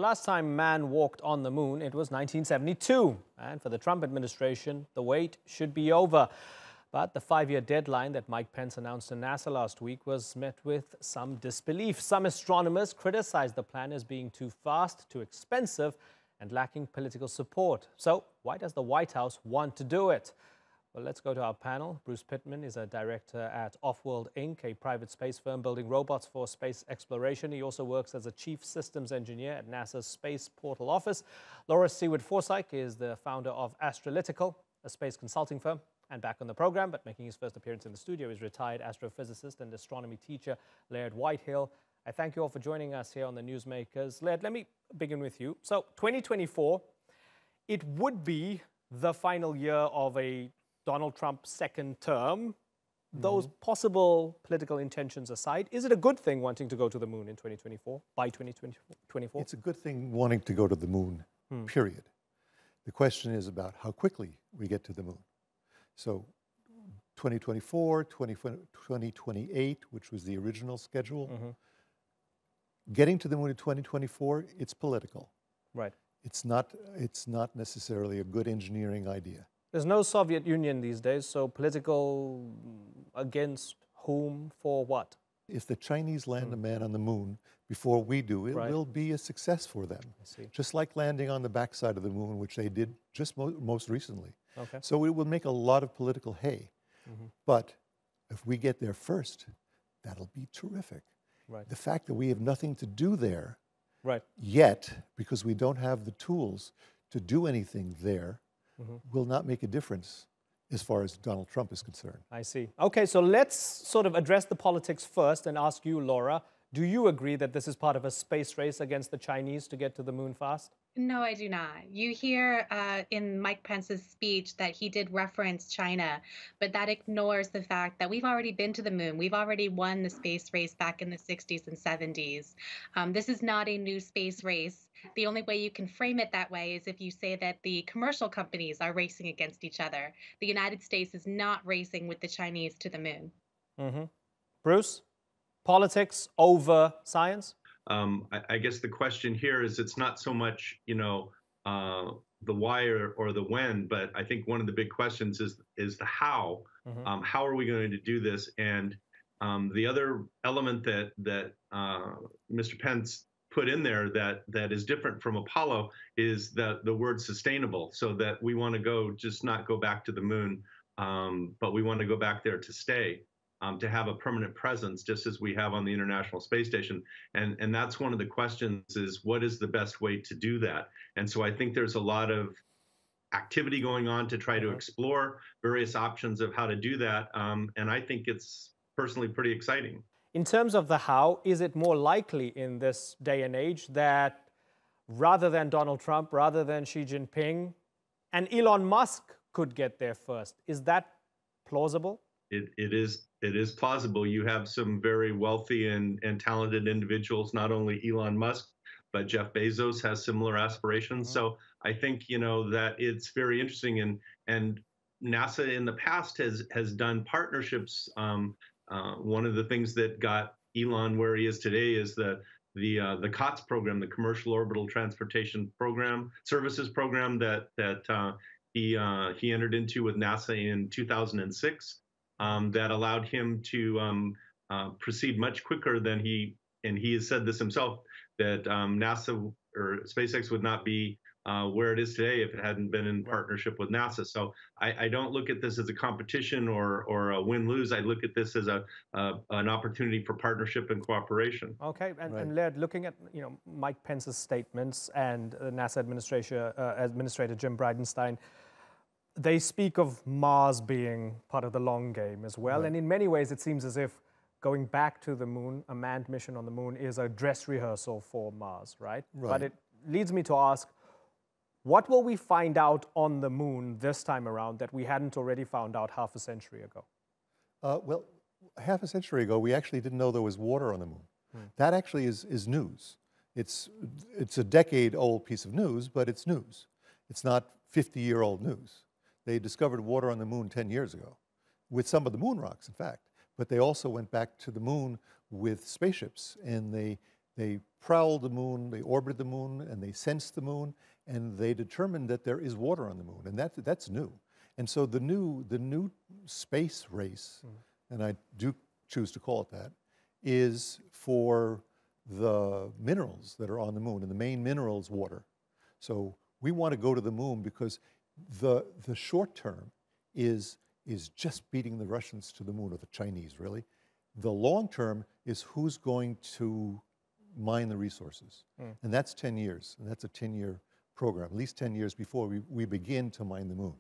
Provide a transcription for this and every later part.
last time man walked on the moon, it was 1972. And for the Trump administration, the wait should be over. But the 5-year deadline that Mike Pence announced to NASA last week was met with some disbelief. Some astronomers criticized the plan as being too fast, too expensive, and lacking political support. So why does the White House want to do it? Well, let's go to our panel. Bruce Pittman is a director at Offworld Inc., a private space firm building robots for space exploration. He also works as a chief systems engineer at NASA's Space Portal Office. Seward Forczyk is the founder of Astralytical, a space consulting firm. And back on the program, but making his first appearance in the studio, is retired astrophysicist and astronomy teacher Laird Whitehill. I thank you all for joining us here on the Newsmakers. Laird, let me begin with you. So 2024, it would be the final year of a Donald Trump second term. Those possible political intentions aside, is it a good thing wanting to go to the moon in 2024, by 2024? It's a good thing wanting to go to the moon, period. The question is about how quickly we get to the moon. So 2024, 2028, which was the original schedule. Getting to the moon in 2024, it's political. Right. It's not necessarily a good engineering idea. There's no Soviet Union these days, so political against whom, for what? If the Chinese land a man on the moon before we do, it will be a success for them. I see. Just like landing on the backside of the moon, which they did just most recently. Okay. So it will make a lot of political hay. But if we get there first, that'll be terrific. Right. The fact that we have nothing to do there yet, because we don't have the tools to do anything there, will not make a difference as far as Donald Trump is concerned. I see. Okay, so let's sort of address the politics first and ask you, Laura, do you agree that this is part of a space race against the Chinese to get to the moon fast? No, I do not. You hear in Mike Pence's speech that he did reference China, but that ignores the fact that we've already been to the moon. We've already won the space race back in the 60s and 70s. This is not a new space race. The only way you can frame it that way is if you say that the commercial companies are racing against each other. The United States is not racing with the Chinese to the moon. Bruce, politics over science? I guess the question here is it's not so much, the why or the when, but I think one of the big questions is the how. How are we going to do this? And the other element that Mr. Pence put in there that is different from Apollo is the word sustainable, so that we want to just not go back to the moon, but we want to go back there to stay. To have a permanent presence, just as we have on the International Space Station. And that's one of the questions is, what is the best way to do that? And so I think there's a lot of activity going on to try to explore various options of how to do that. And I think it's personally pretty exciting. In terms of the how, is it more likely in this day and age that rather than Donald Trump, rather than Xi Jinping, and Elon Musk could get there first? Is that plausible? It is plausible. You have some very wealthy and talented individuals, not only Elon Musk, but Jeff Bezos has similar aspirations. So I think, that it's very interesting. And NASA in the past has done partnerships. One of the things that got Elon where he is today is the COTS program, the Commercial Orbital Transportation Program, Services Program that he entered into with NASA in 2006. That allowed him to proceed much quicker than and he has said this himself, that NASA or SpaceX would not be where it is today if it hadn't been in partnership with NASA. So I don't look at this as a competition or a win-lose. I look at this as an opportunity for partnership and cooperation. Okay, and Laird, looking at Mike Pence's statements and NASA Administrator Jim Bridenstine, they speak of Mars being part of the long game as well. And in many ways, it seems as if going back to the moon, a manned mission on the moon, is a dress rehearsal for Mars, right? But it leads me to ask, what will we find out on the moon this time around that we hadn't already found out half a century ago? Well, half a century ago, we actually didn't know there was water on the moon. That actually is news. It's a decade-old piece of news, but it's news. It's not 50-year-old news. They discovered water on the moon 10 years ago, with some of the moon rocks, in fact. But they also went back to the moon with spaceships, and they They prowled the moon, they orbited the moon, and they sensed the moon, and they determined that there is water on the moon, and that's new. And so the new space race, and I do choose to call it that, is for the minerals that are on the moon, and the main mineral is water. So we want to go to the moon because the short term is just beating the Russians to the moon, or the Chinese, really. The long term is who's going to mine the resources. And that's 10 years, and that's a 10-year program, at least 10 years before we begin to mine the moon.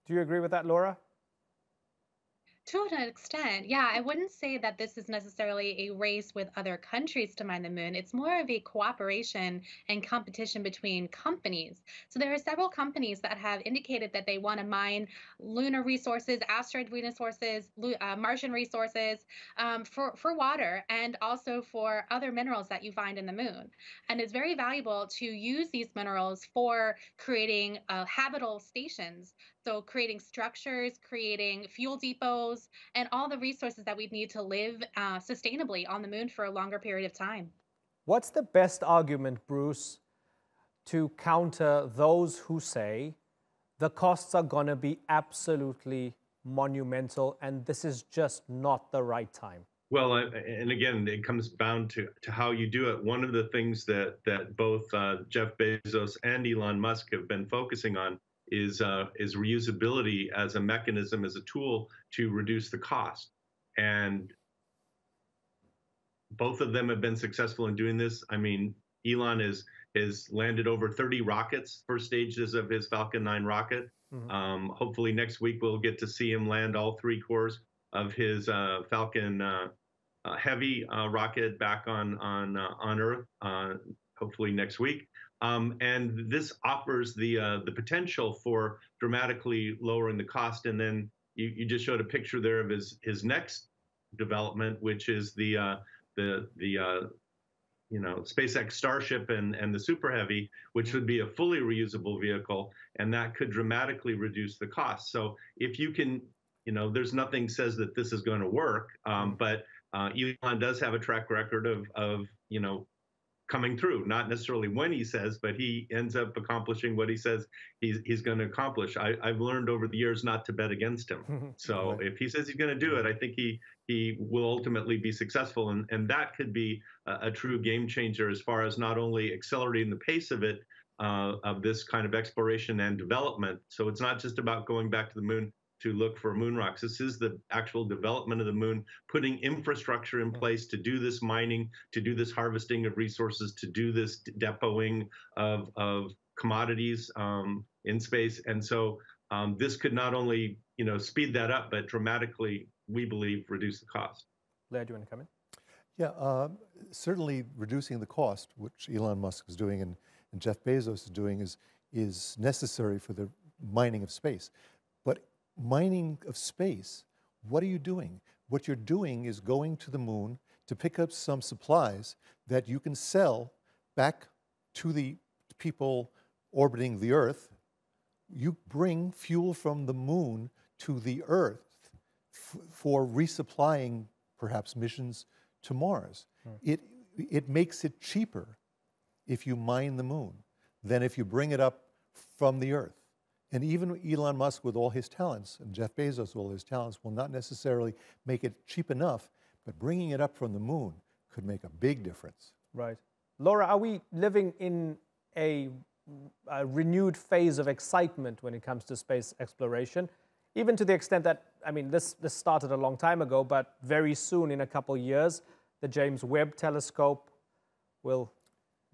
Do you agree with that, Laura? To an extent, yeah, I wouldn't say that this is necessarily a race with other countries to mine the moon. It's more of a cooperation and competition between companies. So there are several companies that have indicated that they want to mine lunar resources, asteroid resources, Martian resources for water, and also for other minerals that you find in the moon. And it's very valuable to use these minerals for creating habitable stations. So creating structures, creating fuel depots, and all the resources that we need to live sustainably on the moon for a longer period of time. What's the best argument, Bruce, to counter those who say the costs are going to be absolutely monumental and this is just not the right time? Well, and again, it comes down to how you do it. One of the things that both Jeff Bezos and Elon Musk have been focusing on is reusability as a mechanism, as a tool to reduce the cost. And both of them have been successful in doing this. I mean, Elon has landed over 30 rockets, first stages of his Falcon 9 rocket. Hopefully next week we'll get to see him land all 3 cores of his Falcon Heavy rocket back on Earth, hopefully next week. And this offers the potential for dramatically lowering the cost. And then you just showed a picture there of his next development, which is the SpaceX Starship and the Super Heavy, which would be a fully reusable vehicle, and that could dramatically reduce the cost. So if you can, there's nothing says that this is going to work, but Elon does have a track record of coming through, not necessarily when he says, but he ends up accomplishing what he says he's going to accomplish. I've learned over the years not to bet against him. So if he says he's going to do it, I think he will ultimately be successful. And that could be a true game changer as far as not only accelerating the pace of it, of this kind of exploration and development. So it's not just about going back to the moon to look for moon rocks. This is the actual development of the moon, putting infrastructure in place to do this mining, to do this harvesting of resources, to do this depoting of commodities in space. And so this could not only speed that up, but dramatically, we believe, reduce the cost. Laird, do you want to come in? Yeah, certainly reducing the cost, which Elon Musk is doing and Jeff Bezos is doing, is necessary for the mining of space. But mining of space, what are you doing? What you're doing is going to the moon to pick up some supplies that you can sell back to the people orbiting the Earth. You bring fuel from the moon to the Earth for resupplying perhaps missions to Mars. It makes it cheaper if you mine the moon than if you bring it up from the Earth. And even Elon Musk, with all his talents, and Jeff Bezos, with all his talents, will not necessarily make it cheap enough, but bringing it up from the moon could make a big difference. Right. Laura, are we living in a renewed phase of excitement when it comes to space exploration? Even to the extent that, I mean, this started a long time ago, but very soon, in a couple of years, the James Webb Telescope will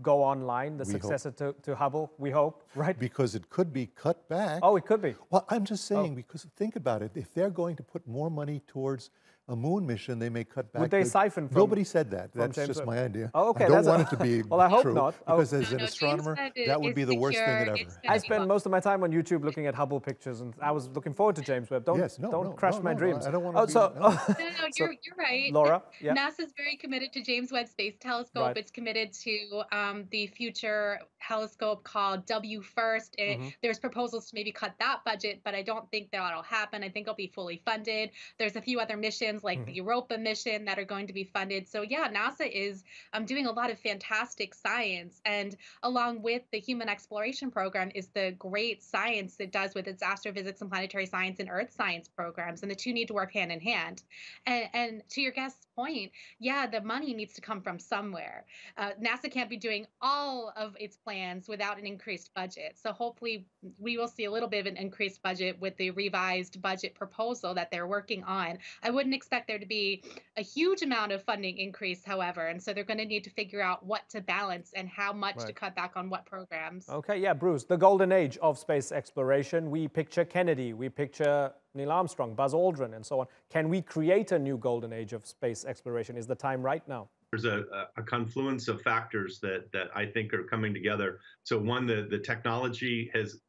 go online, the successor to Hubble, we hope, right? Because it could be cut back. Oh, it could be. Well, I'm just saying, because think about it. If they're going to put more money towards a moon mission, they may cut back. Would they siphon from? Nobody said that. That's James just Webb? my idea. Oh, okay. I don't want it to be well, I hope true, not. because as an astronomer, that would be the worst thing ever. I spend most of my time on YouTube looking at Hubble pictures, and I was looking forward to James Webb. Don't crush my dreams. I don't want to you're right. Laura, yeah. NASA's very committed to James Webb Space Telescope. Right. It's committed to the future telescope called WFIRST. There's proposals to maybe cut that budget, but I don't think that'll happen. I think it'll be fully funded. There's a few other missions missions like the Europa mission that are going to be funded. So yeah, NASA is doing a lot of fantastic science. And along with the Human Exploration Program is the great science it does with its astrophysics and planetary science and earth science programs. And the two need to work hand in hand. And to your guest's point, yeah, the money needs to come from somewhere. NASA can't be doing all of its plans without an increased budget. So hopefully we will see a little bit of an increased budget with the revised budget proposal that they're working on. I wouldn't expect there to be a huge amount of funding increase, however. And so they're going to need to figure out what to balance and how much to cut back on what programs. Okay, yeah, Bruce, the golden age of space exploration. We picture Kennedy, we picture Neil Armstrong, Buzz Aldrin, and so on. Can we create a new golden age of space exploration? Is the time right now? There's a confluence of factors that I think are coming together. So one, the technology has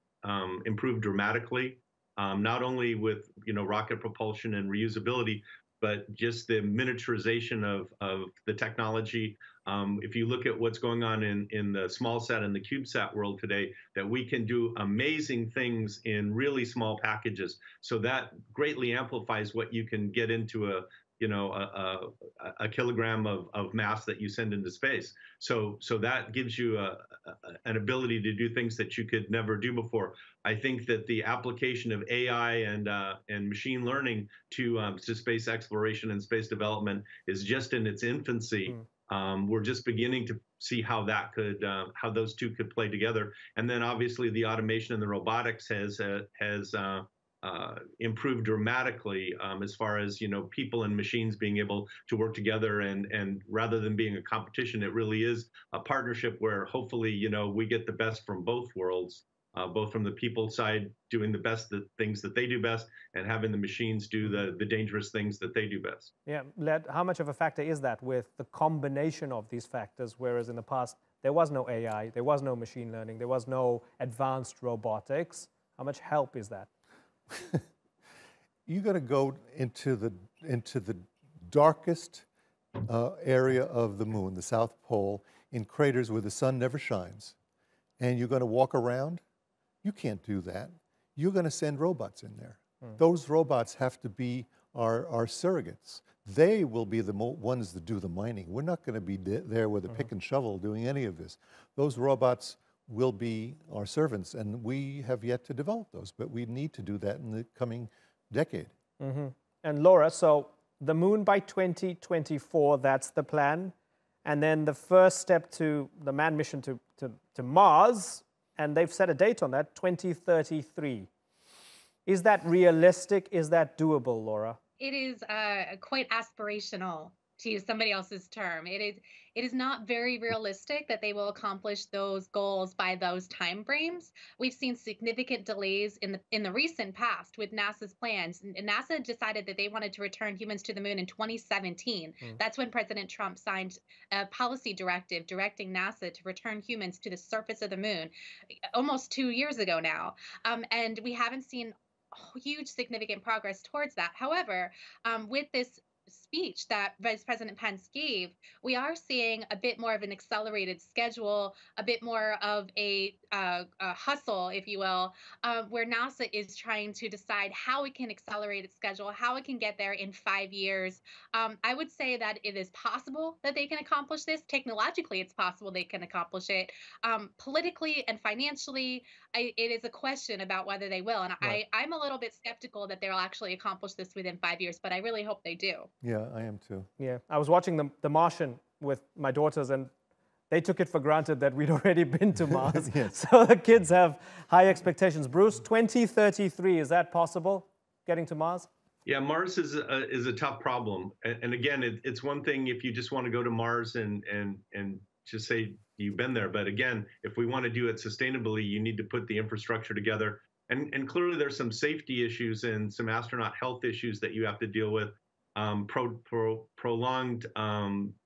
improved dramatically, not only with rocket propulsion and reusability, but just the miniaturization of the technology. If you look at what's going on in the small sat and the CubeSat world today, that we can do amazing things in really small packages. So that greatly amplifies what you can get into a kilogram of mass that you send into space. So that gives you an ability to do things that you could never do before. I think that the application of AI and machine learning to space exploration and space development is just in its infancy. We're just beginning to see how how those two could play together. And then obviously the automation and the robotics has improved dramatically as far as people and machines being able to work together, and rather than being a competition, it really is a partnership where hopefully we get the best from both worlds, both from the people side doing the things that they do best, and having the machines do the dangerous things that they do best. Yeah, Laird, how much of a factor is that with the combination of these factors, whereas in the past there was no AI, there was no machine learning, there was no advanced robotics? How much help is that? You got to go into the darkest area of the moon, the South Pole, in craters where the sun never shines, and you're going to walk around. You can't do that. You're going to send robots in there. Those robots have to be our surrogates. They will be the ones that do the mining. We're not going to be there with a pick and shovel doing any of this. Those robots will be our servants, and we have yet to develop those, but we need to do that in the coming decade. And Laura, so the moon by 2024, that's the plan. And then the first step to the manned mission to Mars, and they've set a date on that, 2033. Is that realistic? Is that doable, Laura? It is quite aspirational, to use somebody else's term. It is not very realistic that they will accomplish those goals by those time frames. We've seen significant delays in the recent past with NASA's plans. NASA decided that they wanted to return humans to the moon in 2017. That's when President Trump signed a policy directive directing NASA to return humans to the surface of the moon almost 2 years ago now. And we haven't seen huge significant progress towards that. However, with this speech that Vice President Pence gave, we are seeing a bit more of an accelerated schedule, a bit more of a hustle, if you will, where NASA is trying to decide how it can accelerate its schedule, how it can get there in 5 years. I would say that it is possible that they can accomplish this. Technologically, it's possible they can accomplish it. Politically and financially, it is a question about whether they will. And I'm a little bit skeptical that they'll actually accomplish this within 5 years, but I really hope they do. Yeah, I am too. Yeah, I was watching The Martian with my daughters, and they took it for granted that we'd already been to Mars. Yes. So the kids have high expectations. Bruce, 2033, is that possible, getting to Mars? Yeah, Mars is a tough problem. And again, it's one thing if you just want to go to Mars and just say you've been there. But again, if we want to do it sustainably, you need to put the infrastructure together. And clearly there's some safety issues and some astronaut health issues that you have to deal with. Prolonged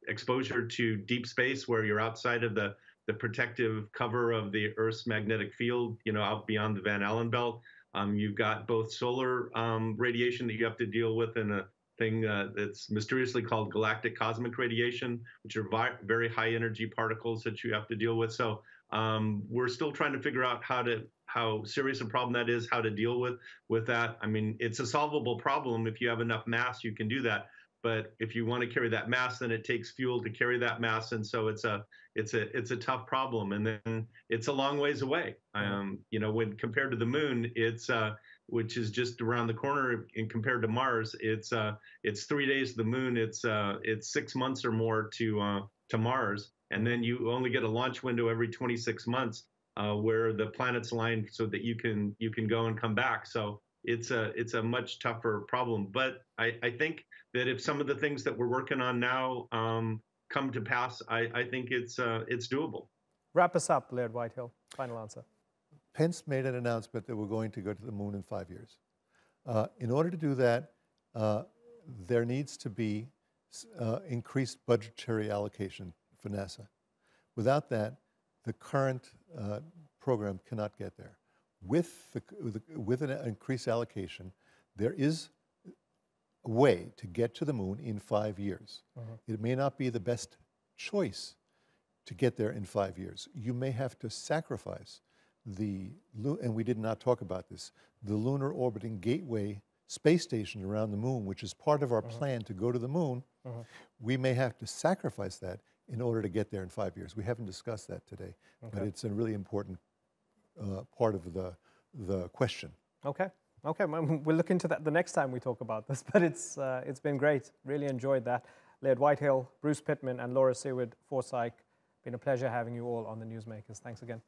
exposure to deep space where you're outside of the protective cover of the Earth's magnetic field, out beyond the Van Allen belt. You've got both solar radiation that you have to deal with in thing that's mysteriously called galactic cosmic radiation, which are very high energy particles that you have to deal with. So we're still trying to figure out how serious a problem that is, how to deal with that. I mean, it's a solvable problem. If you have enough mass, you can do that. But if you want to carry that mass, then it takes fuel to carry that mass, and so it's a tough problem. And then it's a long ways away. You know, when compared to the moon, which is just around the corner, and compared to Mars, it's 3 days to the moon. It's 6 months or more to Mars, and then you only get a launch window every 26 months where the planets align so that you can go and come back. So it's a much tougher problem. But I think that if some of the things that we're working on now come to pass, I think it's doable. Wrap us up, Laird Whitehill. Final answer. Pence made an announcement that we're going to go to the moon in 5 years. In order to do that, there needs to be increased budgetary allocation for NASA. Without that, the current program cannot get there. With an increased allocation, there is a way to get to the moon in 5 years. It may not be the best choice to get there in 5 years. You may have to sacrifice and we did not talk about this, the Lunar Orbiting Gateway space station around the moon, which is part of our plan to go to the moon. We may have to sacrifice that in order to get there in 5 years. We haven't discussed that today, but it's a really important part of the question. Okay. We'll look into that the next time we talk about this, but it's been great. Really enjoyed that. Laird Whitehill, Bruce Pittman, and Laura Seward, Forczyk. Been a pleasure having you all on the Newsmakers. Thanks again.